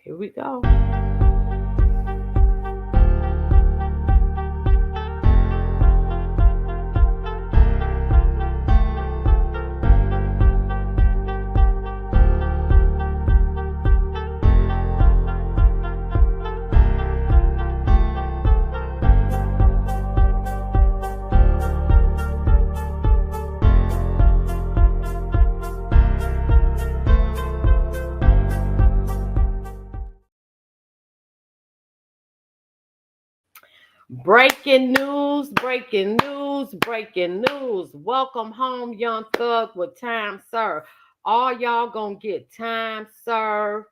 Here we go. Breaking news, breaking news, breaking news. Welcome home, young thug with time served. All y'all gonna get time served.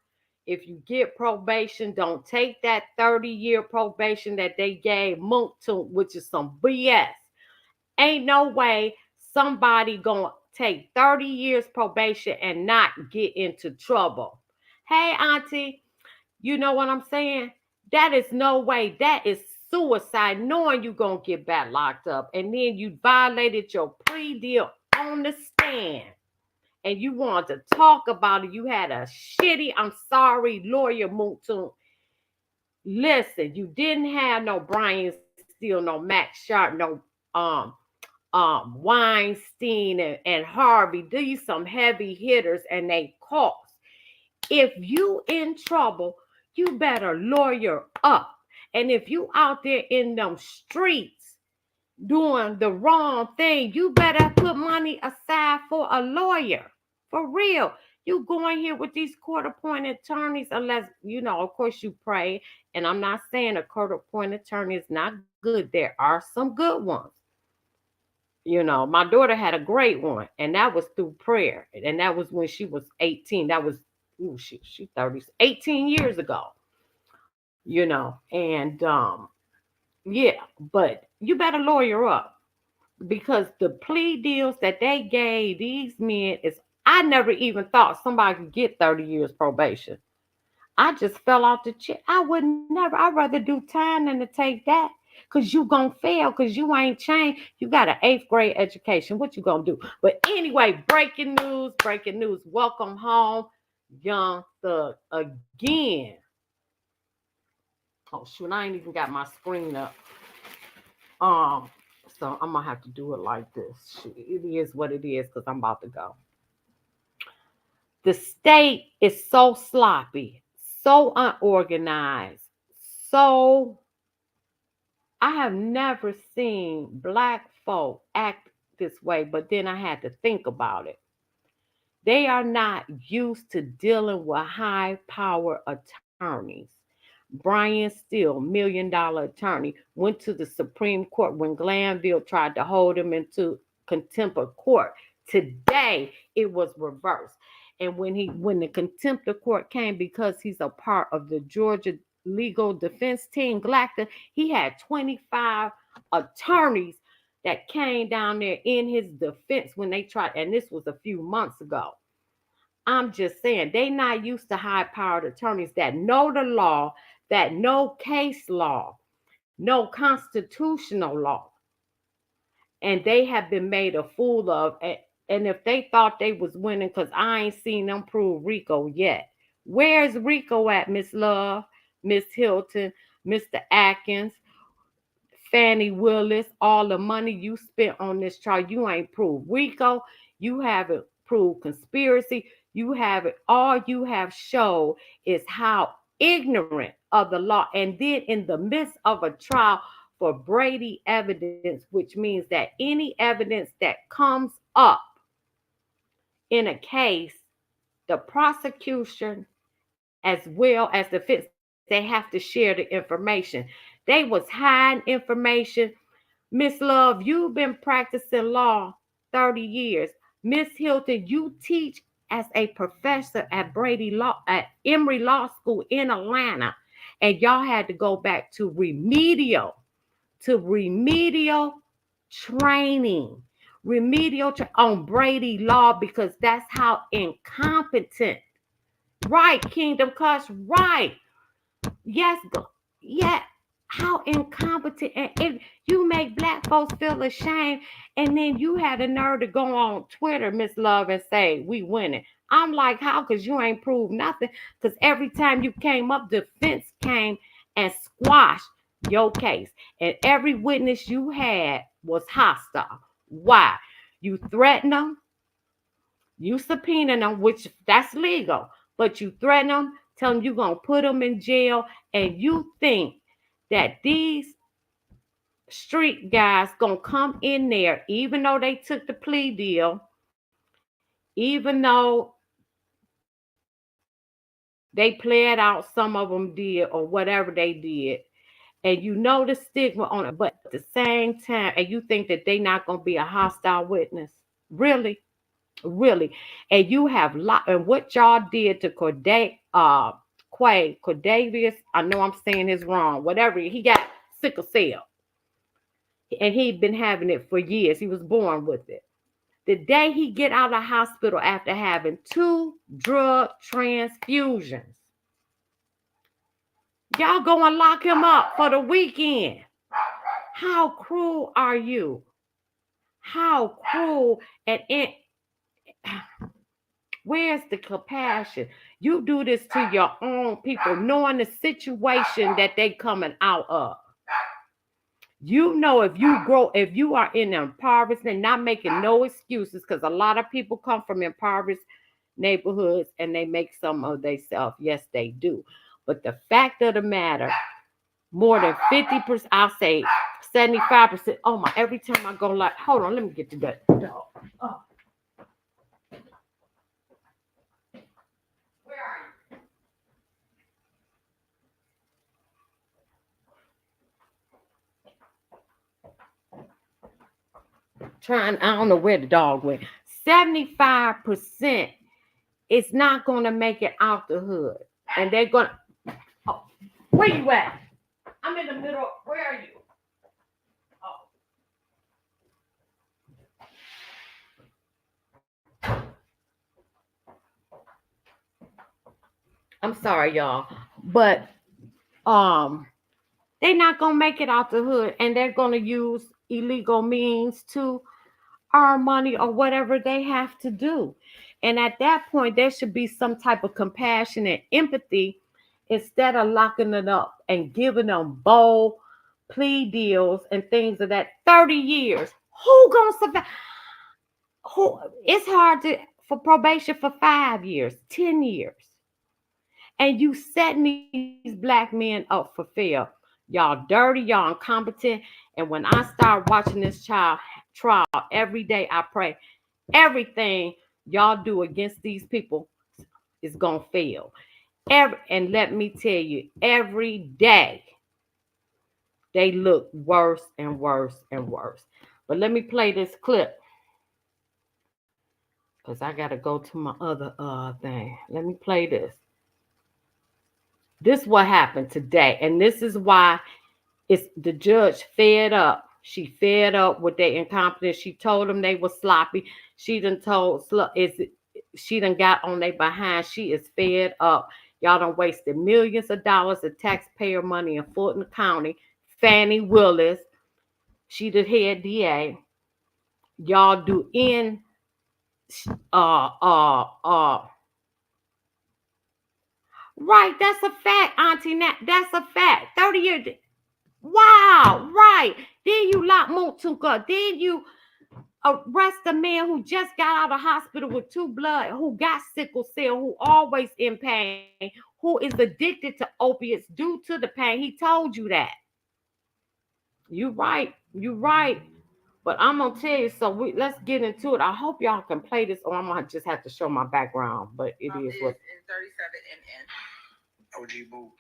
If you get probation, don't take that 30-year probation that they gave Monk to, which is some BS. Ain't no way somebody gonna take 30 years probation and not get into trouble. Hey, Auntie, you know what I'm saying? That is no way. That is suicide, knowing you're going to get back locked up. And then you violated your plea deal on the stand. And you wanted to talk about it. You had a shitty, I'm sorry, lawyer, Mootun. Listen, you didn't have no Brian Steele, no Max Sharp, no um Weinstein and Harvey. These some heavy hitters and they cost. If you in trouble, you better lawyer up. And if you out there in them streets doing the wrong thing, you better put money aside for a lawyer. For real. You going here with these court-appointed attorneys, unless, of course you pray. And I'm not saying a court-appointed attorney is not good. There are some good ones. My daughter had a great one, and that was through prayer. And that was when she was 18. That was, she 30, 18 years ago, and yeah, but you better lawyer up because the plea deals that they gave these men is, I never even thought somebody could get 30 years probation. I just fell off the chair. I would never, I'd rather do time than to take that. Cause you gonna fail because you ain't changed. You got an eighth grade education. What you gonna do? But anyway, breaking news, breaking news. Welcome home, young thug again. Oh shoot, I ain't even got my screen up. Um, so I'm gonna have to do it like this. Shoot, it is what it is because I'm about to go. The state is so sloppy, so unorganized, so I have never seen black folk act this way, but then I had to think about it. They are not used to dealing with high power attorneys. Brian Steele, $1 million attorney, went to the Supreme Court when Glanville tried to hold him into contempt of court. Today it was reversed. And when the contempt of court came because he's a part of the Georgia legal defense team, Glackton, he had 25 attorneys that came down there in his defense when they tried, and this was a few months ago. I'm just saying, they not used to high-powered attorneys that know the law, that know case law, know constitutional law, and they have been made a fool of. And if they thought they was winning, because I ain't seen them prove Rico yet. Where's Rico at, Miss Love, Miss Hilton, Mr. Atkins, Fannie Willis? All the money you spent on this trial, you ain't proved Rico. You haven't proved conspiracy. You haven't. All you have showed is how ignorant of the law. And then in the midst of a trial for Brady evidence, which means that any evidence that comes up in a case, the prosecution as well as the defense, they have to share the information. They was hiding information. Miss Love, you've been practicing law 30 years. Miss Hilton, you teach as a professor at Brady Law at Emory Law School in Atlanta. And y'all had to go back to remedial training, on Brady law because that's how incompetent. Right, Kingdom Cuss, right. Yes, yeah. How incompetent, and if you make black folks feel ashamed, and then you had the nerve to go on Twitter, Miss Love, and say we winning. I'm like, how? Because you ain't proved nothing. Because every time you came up, defense came and squashed your case. And every witness you had was hostile. Why? You threatened them, you subpoena them, which that's legal, but you threaten them, tell them you're going to put them in jail, and you think that these street guys going to come in there, even though they took the plea deal, even though they played out, some of them did, or whatever they did, and you know the stigma on it, but at the same time, and you think that they not going to be a hostile witness. Really? Really? And you have and what y'all did to Cordavius, I know I'm saying his wrong, whatever, he got sickle cell, and he'd been having it for years. He was born with it. The day he get out of the hospital after having 2 drug transfusions, y'all go and lock him up for the weekend. How cruel are you? How cruel, and where's the compassion? You do this to your own people, knowing the situation that they coming out of. You know, if you are in impoverished, and not making no excuses, because a lot of people come from impoverished neighborhoods and they make some of themselves. Yes, they do. But the fact of the matter, more than 50%, I'll say 75%. Oh my, every time I go, like, hold on, let me get to that dog. Oh, where are you? Trying, I don't know where the dog went. 75% is not gonna make it out the hood. And they're gonna, oh, where you at? I'm in the middle. Where are you? Oh, I'm sorry, y'all. But they're not gonna make it out the hood, and they're gonna use illegal means to earn money or whatever they have to do. And at that point, there should be some type of compassion and empathy instead of locking it up and giving them bold plea deals and things of that. 30 years. Who gonna survive? Who? It's hard to for probation for 5 years, 10 years. And you setting these black men up for fail. Y'all dirty, y'all incompetent. And when I start watching this child trial every day, I pray everything y'all do against these people is gonna fail. And let me tell you, every day they look worse and worse and worse. But let me play this clip because I gotta go to my other thing. Let me play this. This what happened today, and this is why it's the judge fed up. She fed up with their incompetence. She told them they were sloppy. She done told is she done got on their behind. She is fed up. Y'all done wasted millions of dollars of taxpayer money in Fulton County. Fannie Willis, she the head DA. Y'all do in uh uh uh right. That's a fact, Auntie Nat. That's a fact. 30 years. Wow, right. Then you lock Motuka. Then you arrest a man who just got out of hospital with 2 blood, who got sickle cell, who always in pain, who is addicted to opiates due to the pain. He told you that. You right. You right. But I'm gonna tell you, so let's get into it. I hope y'all can play this, or I'm gonna just have to show my background. But it is what 37 NN. OG Boo.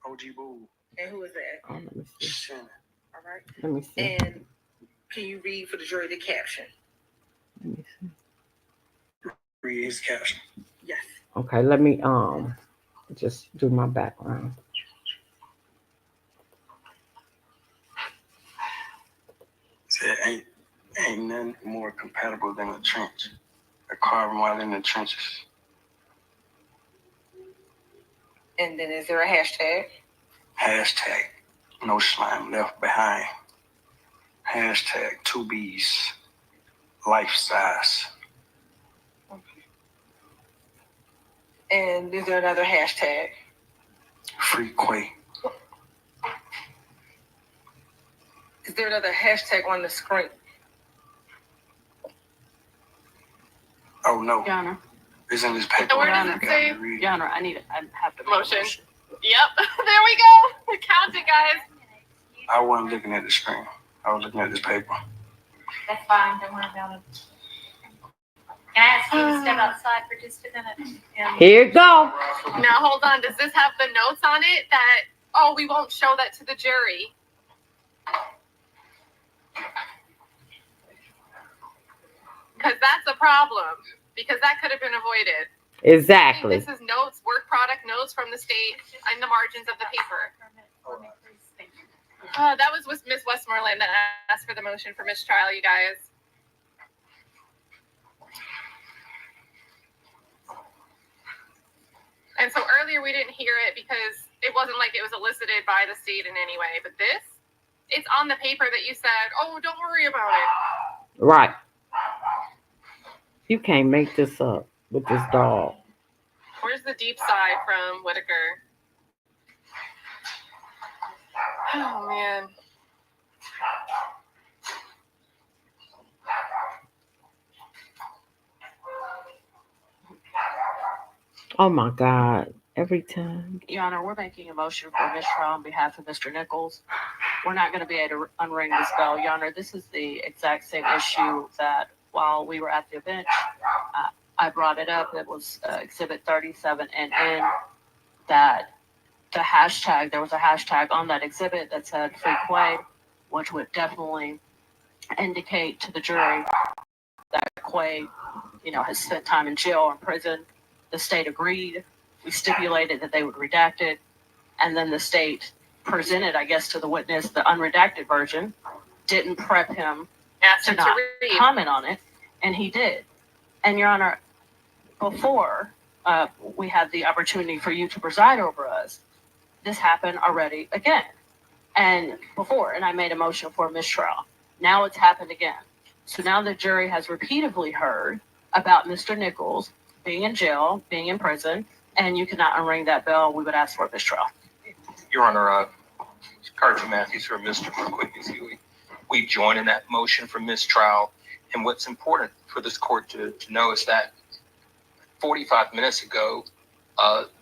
OG Boo. And who is that? Oh, let me see. Shannon. All right. Let me see. And can you read for the jury the caption? Let me see. Read his caption. Yes. Okay, let me just do my background. Said ain't nothing more compatible than a trench. A carbon while in the trenches. And then is there a hashtag? Hashtag no slime left behind. Hashtag 2Bs life size. Okay. And is there another hashtag? Free Quay. Is there another hashtag on the screen? Oh no. Your Honor. It's in this paper. And where does it say? Your Honor, I have to Motion. Yep. There we go. Count it, guys. I wasn't looking at the screen. I was looking at this paper. That's fine, don't worry about it. Can I ask you to step outside for just a minute? Here you go. Now hold on. Does this have the notes on it that we won't show that to the jury? Because that's a problem. Because that could have been avoided. Exactly. This is notes, work product notes from the state in the margins of the paper. That was with Ms. Westmoreland that asked for the motion for mistrial, you guys. And so earlier we didn't hear it because it wasn't like it was elicited by the state in any way. But this, it's on the paper that you said, oh, don't worry about it. Right. You can't make this up with this dog. Where's the deep sigh from Whitaker? Oh, man. Oh my God. Every time. Your Honor, we're making a motion for mistrial on behalf of Mr. Nichols. We're not going to be able to unring this bell. Your Honor, this is the exact same issue that while we were at the bench, I brought it up. It was Exhibit 37 and in that there was a hashtag on that exhibit that said free Quay, which would definitely indicate to the jury that Quay, has spent time in jail or in prison. The state agreed. We stipulated that they would redact it. And then the state presented, I guess, to the witness the unredacted version, didn't prep him Asked to him to not read. comment on it, and he did. And Your Honor, before we had the opportunity for you to preside over us, this happened already again. And I made a motion for mistrial. Now it's happened again. So now the jury has repeatedly heard about Mr. Nichols being in jail, being in prison, and you cannot unring that bell. We would ask for a mistrial. Your Honor, Carter Matthews for Mr. McQuigg. We join in that motion for mistrial. And what's important for this court to know is that 45 minutes ago,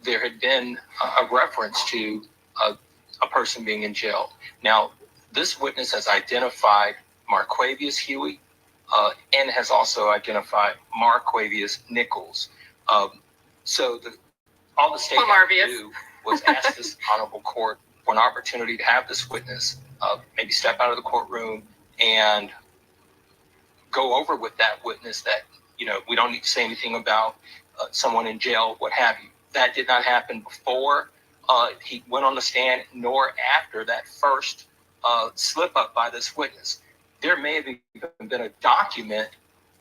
there had been a reference to a person being in jail. Now, this witness has identified Marquavius Huey and has also identified Marquavius Nichols. So all the state had to do was ask this honorable court for an opportunity to have this witness maybe step out of the courtroom and go over with that witness that, we don't need to say anything about someone in jail, what have you. That did not happen before he went on the stand, nor after that first slip up by this witness. There may have even been a document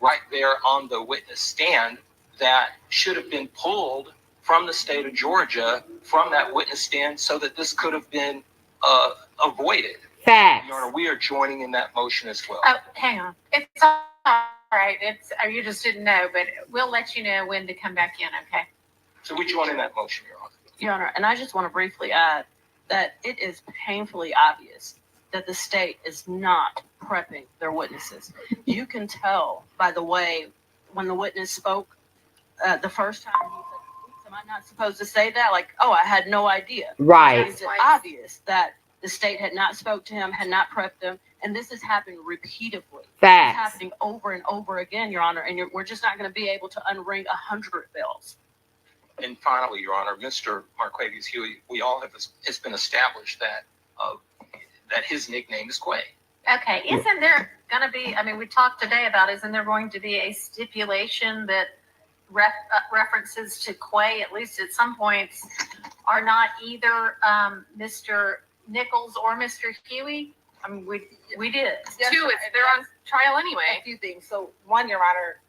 right there on the witness stand that should have been pulled from the state of Georgia from that witness stand so that this could have been avoided. Facts. Your Honor, we are joining in that motion as well. Oh, hang on. It's all right. You just didn't know, but we'll let you know when to come back in, okay? So we join in that motion, Your Honor. Your Honor, and I just want to briefly add that it is painfully obvious that the state is not prepping their witnesses. You can tell by the way when the witness spoke the first time, he said, oops, am I not supposed to say that? Like, oh, I had no idea. Right. It's obvious that the state had not spoke to him, had not prepped him, and this has happened repeatedly. Facts. It's happening over and over again, Your Honor, and we're just not going to be able to unring 100 bells. And finally, Your Honor, Mr. Marquavius Huey, it's been established that that his nickname is Quay. Okay, isn't there going to be, we talked today about, isn't there going to be a stipulation that references to Quay, at least at some points, are not either Mr. Nichols or Mr. Huey? We did. Yes, Two, they're on trial anyway. A few things. So one, Your Honor,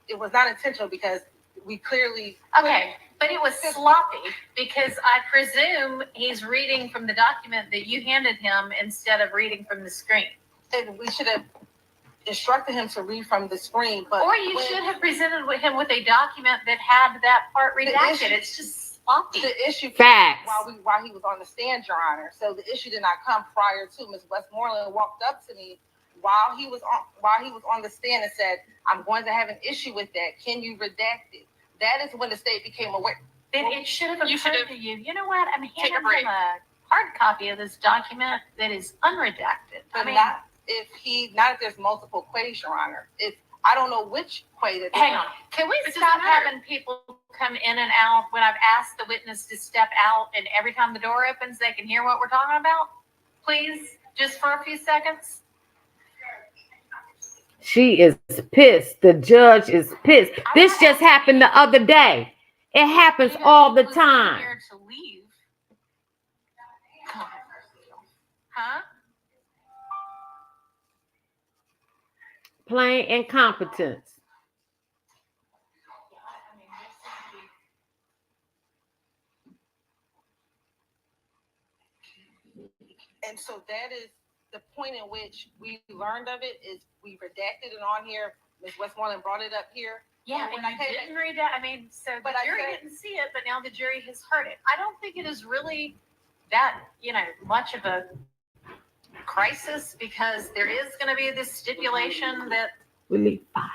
it was not intentional because we clearly. Okay, but it was sloppy because I presume he's reading from the document that you handed him instead of reading from the screen. And we should have instructed him to read from the screen. But Or you should have presented him with a document that had that part redacted. It's just sloppy. The issue Facts. while he was on the stand, Your Honor. So the issue did not come prior to. Ms. Westmoreland walked up to me while he was on the stand and said, "I'm going to have an issue with that. Can you redact it?" That is when the state became aware. Then it should have You should occurred have- to you. You know what? I'm Take a handing break. him a hard copy of this document that is unredacted. But not if there's multiple quays, Your Honor. I don't know which quay that. Hang on. Can we It stop doesn't matter. having people come in and out when I've asked the witness to step out and every time the door opens, they can hear what we're talking about? Please, just for a few seconds. She is pissed. The judge is pissed. This just happened the other day. It happens all the time. Here to leave. Huh? Plain incompetence. And so that is the point in which we learned of it is we redacted it on here. Ms. Westmoreland brought it up here. Yeah, And and when I you came didn't read that. I mean, so the But I jury said- didn't see it, but now the jury has heard it. I don't think it is really that, much of a crisis because there is going to be this stipulation that, We need 5.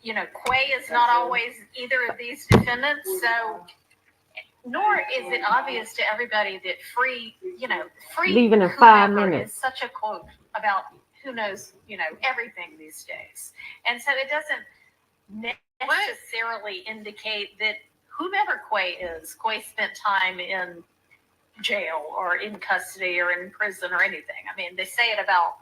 Quay is not always either of these defendants. So, nor is it obvious to everybody that free Leaving in 5 whomever minutes. is such a quote about who knows, everything these days. And so it doesn't necessarily indicate that whomever Quay is, Quay spent time in jail or in custody or in prison or anything. I mean, they say it about,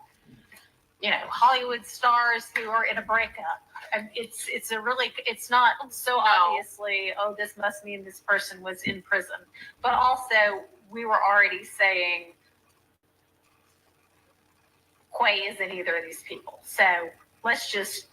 Hollywood stars who are in a breakup. And it's not so obviously, oh, this must mean this person was in prison. But also, we were already saying Quay isn't either of these people. So let's just,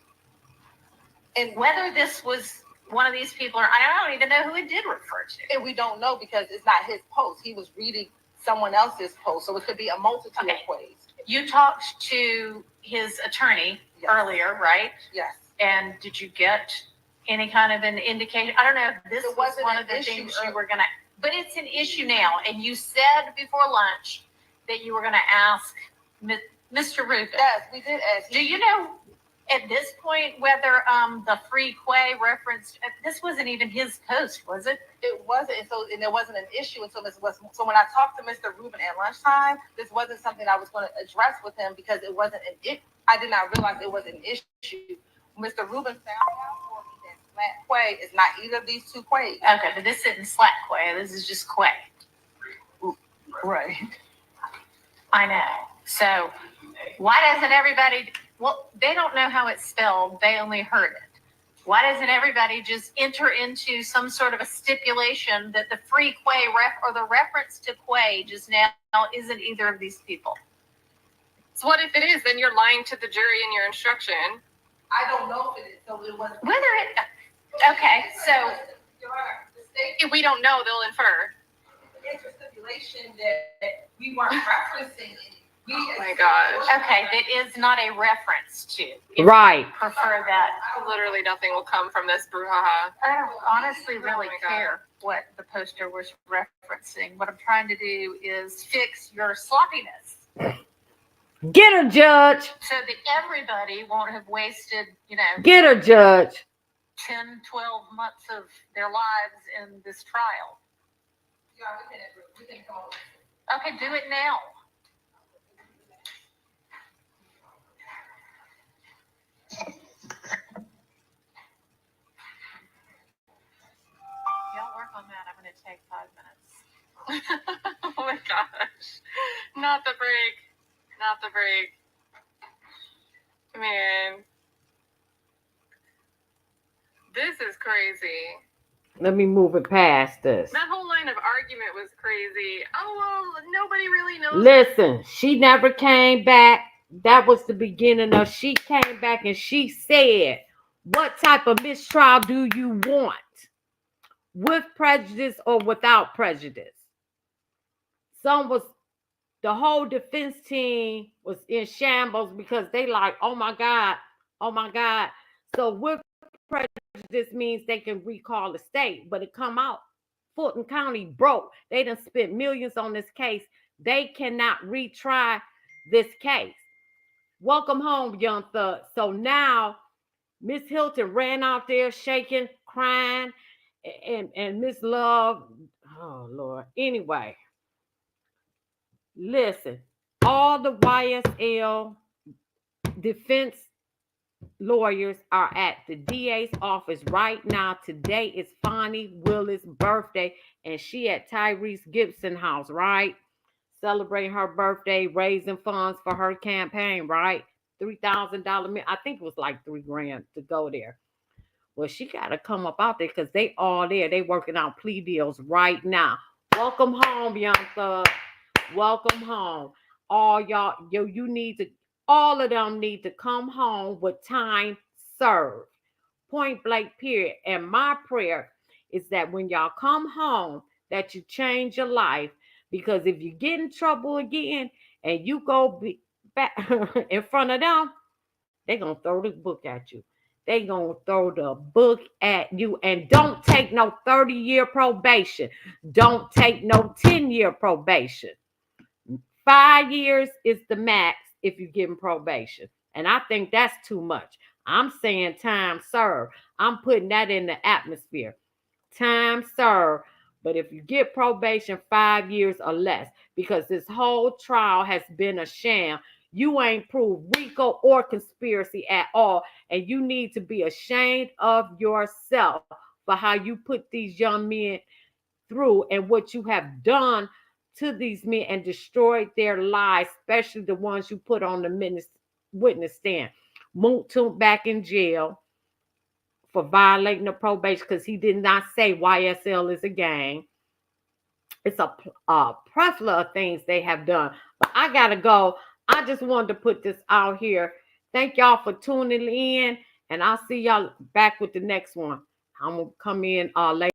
and whether this was one of these people or I don't even know who it did refer to. And we don't know because it's not his post. He was reading someone else's post. So it could be a multitude Okay. of quays. You talked to his attorney Yes. earlier, right? Yes. And did you get any kind of an indication? I don't know if this It was wasn't one an of the issue things earlier. you were gonna, but it's an issue now. And you said before lunch that you were gonna ask Mr. Rubin. Yes, we did ask. Do you know at this point whether the free Quay referenced, this wasn't even his post, was it? It wasn't, and there wasn't an issue until Ms. West. So when I talked to Mr. Rubin at lunchtime, this wasn't something I was going to address with him because it wasn't I did not realize it was an issue. Mr. Rubin found out for me that Flat Quay is not either of these two quays. Okay, but this isn't Slack Quay, this is just Quay. Right. I know. So why doesn't everybody, well, they don't know how it's spelled, they only heard it. Why doesn't everybody just enter into some sort of a stipulation that the free Quay or the reference to Quay just now isn't either of these people? So what if it is? Then you're lying to the jury in your instruction. I don't know if it is. So it was. Whether it, okay, so, Your Honor, the state If we don't know, they'll infer. entered stipulation that we weren't referencing it. Oh my gosh. okay, that is not a reference to. If you Right. prefer that. Literally nothing will come from this brouhaha. I don't honestly really Oh my God. care what the poster was referencing. What I'm trying to do is fix your sloppiness Get her, Judge. so that everybody won't have wasted, Get her, Judge. 10, 12 months of their lives in this trial. Your Honor, we can come over. Okay, do it now. Y'all work on that. I'm going to take 5 minutes. Oh my gosh. Not the break. Not the break. Man. This is crazy. Let me move it past this. That whole line of argument was crazy. Oh, well, nobody really knows. Listen, she never came back. That was the beginning of she came back and she said, what type of mistrial do you want? With prejudice or without prejudice? Some was the whole defense team was in shambles because they like, oh my God. So with prejudice means they can recall the state, but it come out Fulton County broke. They done spent millions on this case. They cannot retry this case. Welcome home, Young Thug. So now Miss Hilton ran out there shaking, crying, and Miss Love, oh Lord. Anyway, listen, all the YSL defense lawyers are at the DA's office right now. Today is Fonnie Willis' birthday, and she at Tyrese Gibson house, right? Celebrating her birthday, raising funds for her campaign, right? $3,000. I think it was like $3,000 to go there. Well, she got to come up out there because they all there. They working out plea deals right now. Welcome home, Young Thug. Welcome home. All y'all, you need to, all of them need to come home with time served. Point blank, period. And my prayer is that when y'all come home, that you change your life. Because if you get in trouble again and you go back in front of them, they're going to throw the book at you. They're going to throw the book at you. And don't take no 30-year probation. Don't take no 10-year probation. 5 years is the max if you give them probation. And I think that's too much. I'm saying time served. I'm putting that in the atmosphere. Time served. But if you get probation, 5 years or less, because this whole trial has been a sham. You ain't proved RICO or conspiracy at all. And you need to be ashamed of yourself for how you put these young men through and what you have done to these men and destroyed their lives, especially the ones you put on the witness stand. Moot back in jail for violating the probation because he did not say YSL is a gang. It's a plethora of things they have done. But I got to go. I just wanted to put this out here. Thank y'all for tuning in, and I'll see y'all back with the next one. I'm going to come in later.